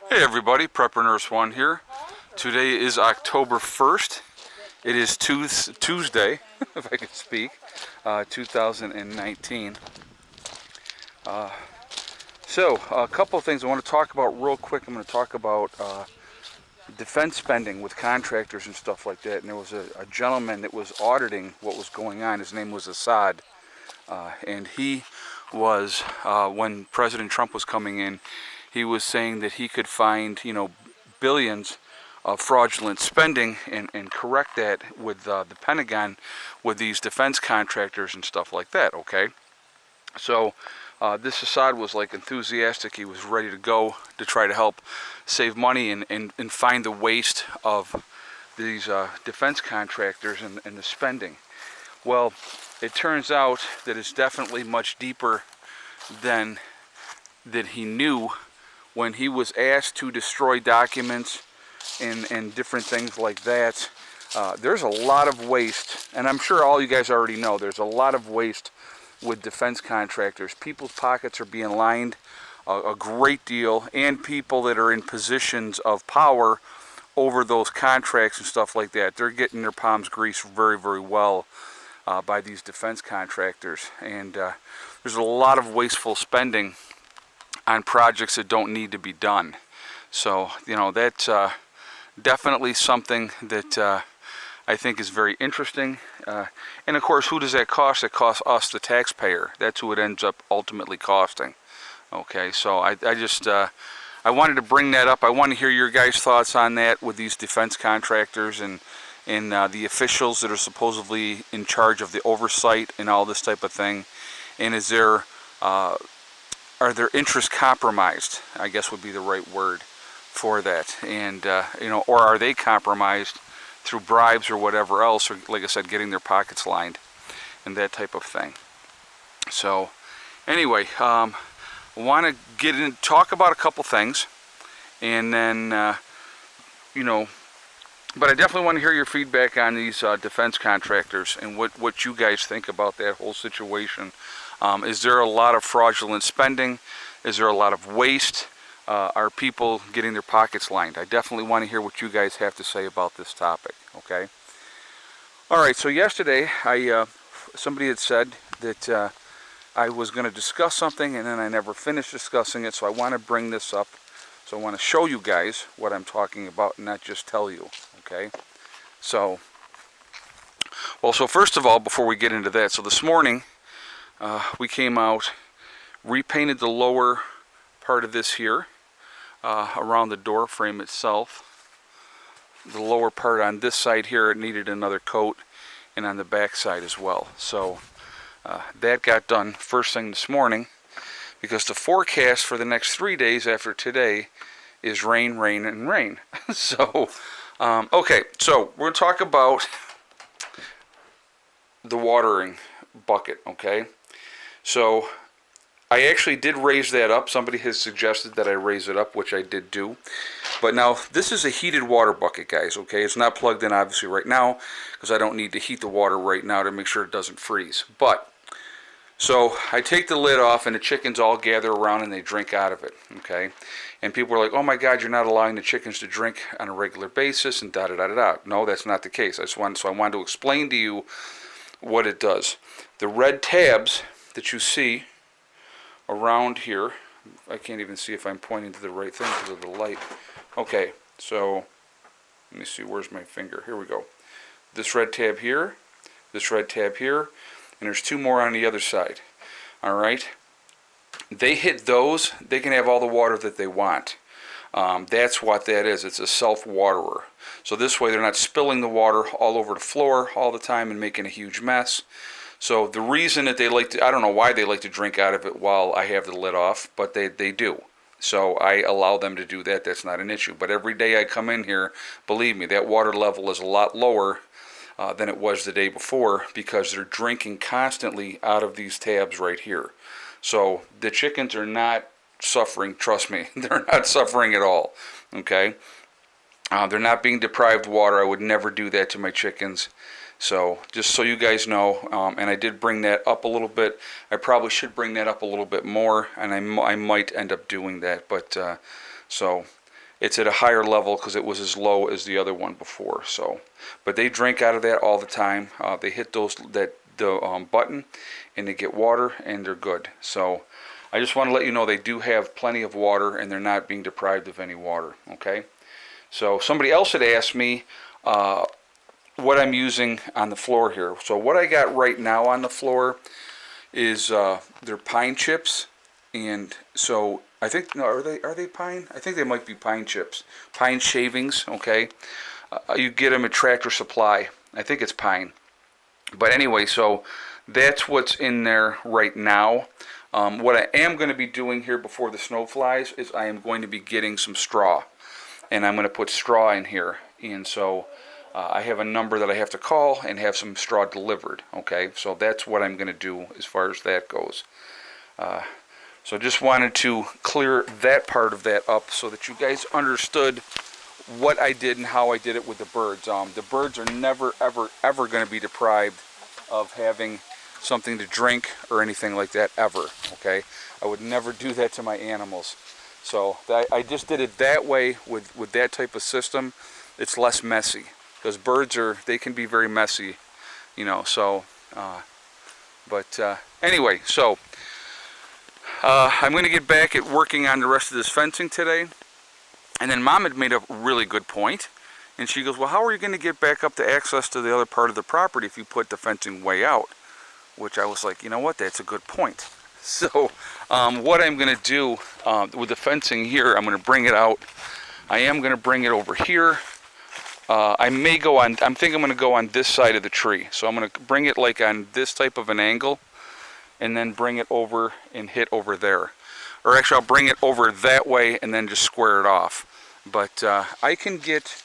Hey everybody, Prepper Nurse 1 here. Today is October 1st. It is Tuesday, if I can speak, 2019. So, a couple of things I want to talk about real quick. I'm going to talk about defense spending with contractors and stuff like that. And there was a gentleman that was auditing what was going on. His name was Assad. And he was, when President Trump was coming in, he was saying that he could find, billions of fraudulent spending and correct that with the Pentagon with these defense contractors and stuff like that, okay? So this Assad was like enthusiastic. He was ready to go to try to help save money and find the waste of these defense contractors and the spending. Well, it turns out that it's definitely much deeper than that he knew when he was asked to destroy documents and different things like that. There's a lot of waste, and I'm sure all you guys already know, there's a lot of waste with defense contractors. People's pockets are being lined a great deal, and people that are in positions of power over those contracts and stuff like that, they're getting their palms greased very, very well by these defense contractors. And there's a lot of wasteful spending on projects that don't need to be done. So, that's definitely something that I think is very interesting. And of course, who does that cost? It costs us, the taxpayer. That's who it ends up ultimately costing. Okay, so I wanted to bring that up. I want to hear your guys' thoughts on that with these defense contractors and the officials that are supposedly in charge of the oversight and all this type of thing. And are their interests compromised? I guess would be the right word for that. And or are they compromised through bribes or whatever else, or like I said, getting their pockets lined and that type of thing. So anyway, I want to get in, talk about a couple things, and then but I definitely want to hear your feedback on these defense contractors and what you guys think about that whole situation. Is there a lot of fraudulent spending? Is there a lot of waste? Are people getting their pockets lined? I definitely want to hear what you guys have to say about this topic, okay? All right, so yesterday somebody had said that I was going to discuss something, and then I never finished discussing it, so I want to bring this up. So I want to show you guys what I'm talking about and not just tell you, okay? So first of all, before we get into that, so this morning we came out, repainted the lower part of this here around the door frame itself. The lower part on this side here, it needed another coat, and on the back side as well. So that got done first thing this morning, because the forecast for the next 3 days after today is rain, rain, and rain. So, okay, so we're going to talk about the watering bucket, okay? So I actually did raise that up. Somebody has suggested that I raise it up, which I did do. But now, this is a heated water bucket, guys, okay? It's not plugged in, obviously, right now, because I don't need to heat the water right now to make sure it doesn't freeze. But so I take the lid off, and the chickens all gather around and they drink out of it, okay? And people are like, oh my God, you're not allowing the chickens to drink on a regular basis and da-da-da-da-da. No, that's not the case. So I wanted to explain to you what it does. The red tabs that you see around here, I can't even see if I'm pointing to the right thing because of the light. Okay, so let me see, where's my finger? Here we go. This red tab here, this red tab here, and there's two more on the other side. All right, they hit those, they can have all the water that they want. That's what that is. It's a self-waterer. So this way they're not spilling the water all over the floor all the time and making a huge mess. So the reason that they like to, I don't know why they like to drink out of it while I have the lid off, but they do. So I allow them to do that. That's not an issue. But every day I come in here, believe me, that water level is a lot lower than it was the day before, because they're drinking constantly out of these tabs right here. So the chickens are not suffering, trust me. They're not suffering at all, okay? They're not being deprived water. I would never do that to my chickens. So just so you guys know, and I did bring that up a little bit. I probably should bring that up a little bit more, and I might end up doing that. But so it's at a higher level because it was as low as the other one before. So, but they drink out of that all the time. They hit the button, and they get water, and they're good. So, I just want to let you know they do have plenty of water, and they're not being deprived of any water. Okay. So somebody else had asked me what I'm using on the floor here. So what I got right now on the floor is they're pine chips, and so I think, no, are they pine? I think they might be pine chips, pine shavings. Okay, you get them at Tractor Supply. I think it's pine. But anyway, so that's what's in there right now. What I am going to be doing here before the snow flies is I am going to be getting some straw, and I'm going to put straw in here. And so I have a number that I have to call and have some straw delivered. Okay, so that's what I'm going to do as far as that goes. So just wanted to clear that part of that up so that you guys understood what I did and how I did it with the birds. The birds are never, ever, ever going to be deprived of having something to drink or anything like that, ever. Okay, I would never do that to my animals. So I just did it that way with that type of system. It's less messy because birds they can be very messy, you know. So, anyway, so I'm going to get back at working on the rest of this fencing today. And then Mom had made a really good point, and she goes, "Well, how are you going to get back up to access to the other part of the property if you put the fencing way out?" Which I was like, you know what, that's a good point. So what I'm going to do with the fencing here, I'm going to bring it out. I am going to bring it over here. I may go on, I'm thinking I'm going to go on this side of the tree. So I'm going to bring it like on this type of an angle, and then bring it over and hit over there. Or actually, I'll bring it over that way and then just square it off. But I can get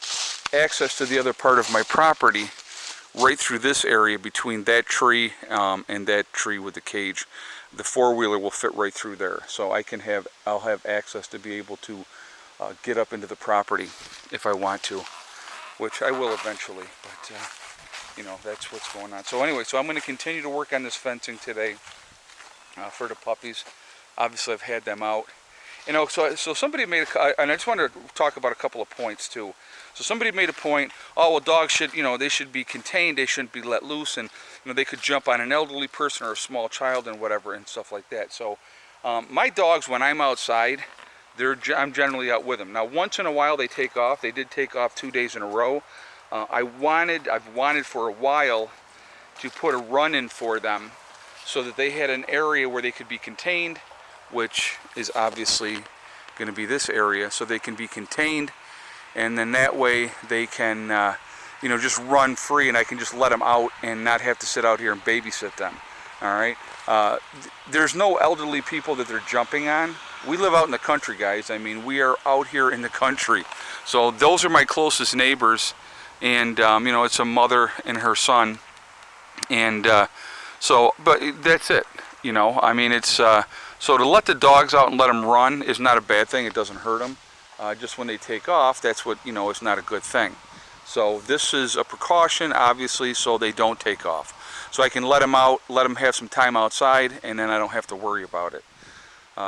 access to the other part of my property right through this area between that tree and that tree with the cage. The four-wheeler will fit right through there. So I'll have access to be able to get up into the property if I want to, which I will eventually. But you know, that's what's going on. So anyway, so I'm going to continue to work on this fencing today for the puppies. Obviously, I've had them out. You know, so somebody made and I just wanted to talk about a couple of points too. So somebody made a point, oh, well, dogs should, you know, they should be contained, they shouldn't be let loose, and, you know, they could jump on an elderly person or a small child and whatever and stuff like that. So my dogs, when I'm outside, I'm generally out with them. Now, once in a while they take off. They did take off 2 days in a row. I've wanted for a while to put a run in for them so that they had an area where they could be contained, which is obviously going to be this area, so they can be contained, and then that way they can, you know, just run free, and I can just let them out and not have to sit out here and babysit them. All right. There's no elderly people that they're jumping on. We live out in the country, guys. I mean, we are out here in the country, so those are my closest neighbors, and you know, it's a mother and her son, and so, but that's it. You know, I mean, it's so to let the dogs out and let them run is not a bad thing. It doesn't hurt them. Just when they take off, that's what, you know, it's not a good thing. So this is a precaution, obviously, so they don't take off. So I can let them out, let them have some time outside, and then I don't have to worry about it.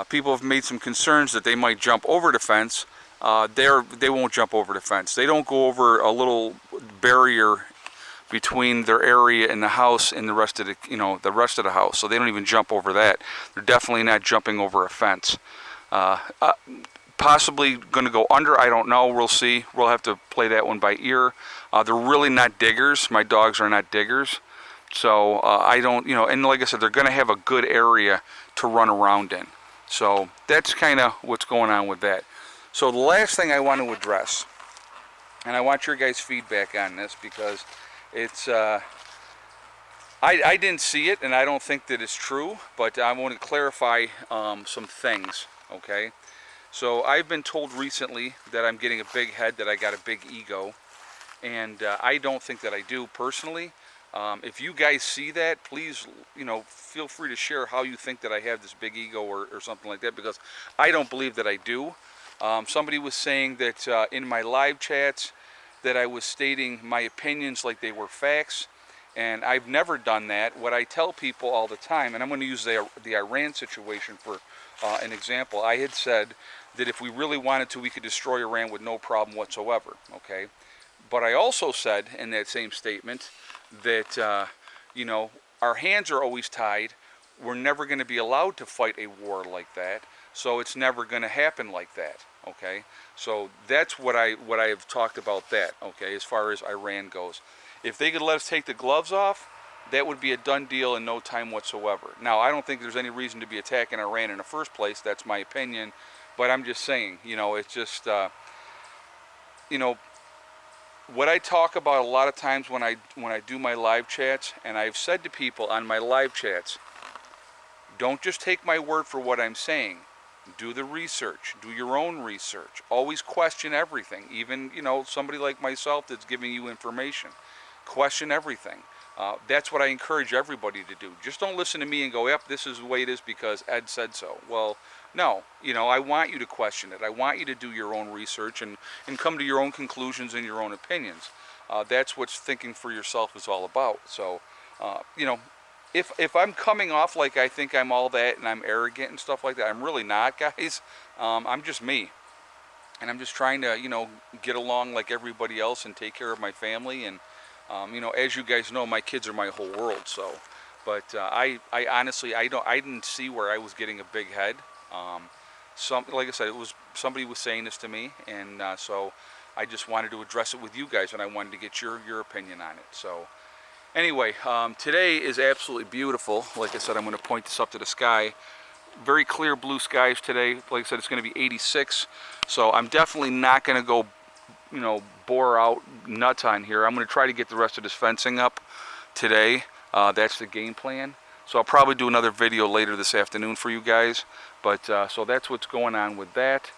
People have made some concerns that they might jump over the fence. They won't jump over the fence. They don't go over a little barrier between their area and the house and the rest of the, you know, the rest of the house. So they don't even jump over that. They're definitely not jumping over a fence. Possibly going to go under, I don't know. We'll see. We'll have to play that one by ear. They're really not diggers. My dogs are not diggers. So I don't, you know, and like I said, they're going to have a good area to run around in. So that's kind of what's going on with that. So the last thing I want to address, and I want your guys' feedback on this because it's, I didn't see it, and I don't think that it's true, but I want to clarify some things, okay? So I've been told recently that I'm getting a big head, that I got a big ego, and I don't think that I do personally. If you guys see that, please, you know, feel free to share how you think that I have this big ego or something like that, because I don't believe that I do. Somebody was saying that in my live chats that I was stating my opinions like they were facts, and I've never done that. What I tell people all the time, and I'm going to use the Iran situation for an example. I had said that if we really wanted to, we could destroy Iran with no problem whatsoever, okay? But I also said in that same statement that, you know, our hands are always tied. We're never going to be allowed to fight a war like that, so it's never going to happen like that, okay? So that's what I have talked about that, okay, as far as Iran goes. If they could let us take the gloves off, that would be a done deal in no time whatsoever. Now, I don't think there's any reason to be attacking Iran in the first place. That's my opinion. But I'm just saying, you know, it's just, you know, what I talk about a lot of times when I do my live chats, and I've said to people on my live chats, don't just take my word for what I'm saying. Do the research. Do your own research. Always question everything. Even, you know, somebody like myself that's giving you information. Question everything. That's what I encourage everybody to do. Just don't listen to me and go, yep, this is the way it is because Ed said so. Well, no. You know, I want you to question it. I want you to do your own research and come to your own conclusions and your own opinions. That's what thinking for yourself is all about. So, you know, if I'm coming off like I think I'm all that and I'm arrogant and stuff like that, I'm really not, guys. I'm just me. And I'm just trying to, you know, get along like everybody else and take care of my family. And, you know, as you guys know, my kids are my whole world. So, but I honestly, I didn't see where I was getting a big head. Like I said, it was somebody was saying this to me, and so I just wanted to address it with you guys, and I wanted to get your opinion on it. So, anyway, today is absolutely beautiful. Like I said, I'm going to point this up to the sky. Very clear blue skies today. Like I said, it's going to be 86. So I'm definitely not going to go, you know, bore out nuts on here. I'm going to try to get the rest of this fencing up today. That's the game plan. So I'll probably do another video later this afternoon for you guys. But so that's what's going on with that.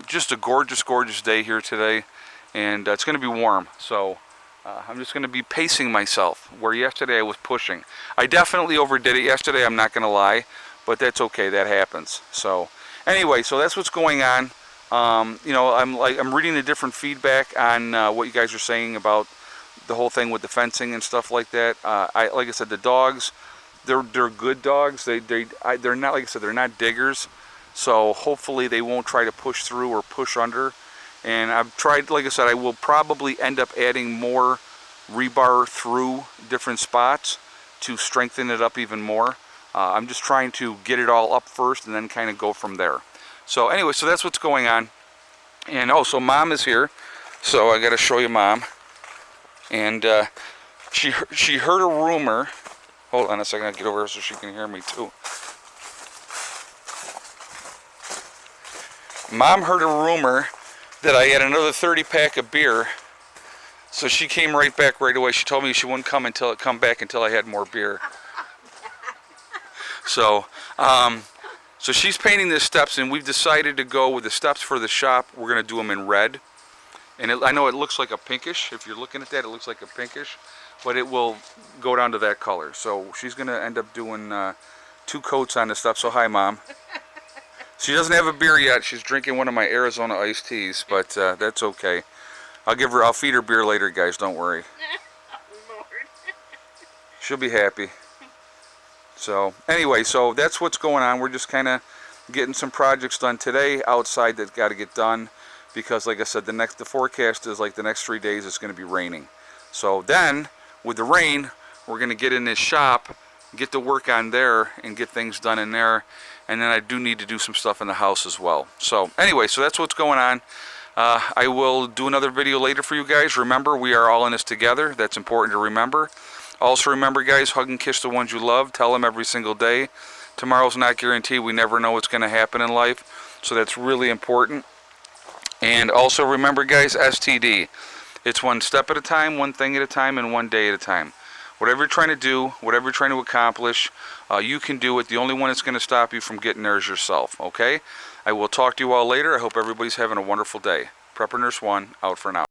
Just a gorgeous, gorgeous day here today. And it's going to be warm. So I'm just going to be pacing myself, where yesterday I was pushing. I definitely overdid it yesterday, I'm not going to lie. But that's okay, that happens. So anyway, so that's what's going on. You know, I'm reading the different feedback on what you guys are saying about the whole thing with the fencing and stuff like that. Like I said, the dogs, they're good dogs. They're not, like I said, they're not diggers. So hopefully they won't try to push through or push under. And I've tried, like I said, I will probably end up adding more rebar through different spots to strengthen it up even more. I'm just trying to get it all up first and then kind of go from there. So anyway, so that's what's going on. And so Mom is here. So I got to show you Mom. And she heard a rumor. Hold on a second, I'll get over here so she can hear me too. Mom heard a rumor that I had another 30-pack of beer. So she came right back right away. She told me she wouldn't come back until I had more beer. So, so she's painting the steps, and we've decided to go with the steps for the shop. We're going to do them in red. And I know it looks like a pinkish. If you're looking at that, it looks like a pinkish. But it will go down to that color. So she's going to end up doing 2 coats on the stuff. So hi, Mom. She doesn't have a beer yet. She's drinking one of my Arizona iced teas, but that's okay. I'll feed her beer later, guys. Don't worry. She'll be happy. So anyway, so that's what's going on. We're just kind of getting some projects done today outside that got to get done, because like I said, the forecast is like the next 3 days it's going to be raining. So then with the rain, we're going to get in this shop, get to work on there and get things done in there. And then I do need to do some stuff in the house as well. So anyway, so that's what's going on. I will do another video later for you guys. Remember, we are all in this together. That's important to remember. Also remember, guys, hug and kiss the ones you love. Tell them every single day. Tomorrow's not guaranteed. We never know what's going to happen in life. So that's really important. And also remember, guys, STD. It's one step at a time, one thing at a time, and one day at a time. Whatever you're trying to do, whatever you're trying to accomplish, you can do it. The only one that's going to stop you from getting there is yourself, okay? I will talk to you all later. I hope everybody's having a wonderful day. Prepper Nurse 1, out for now.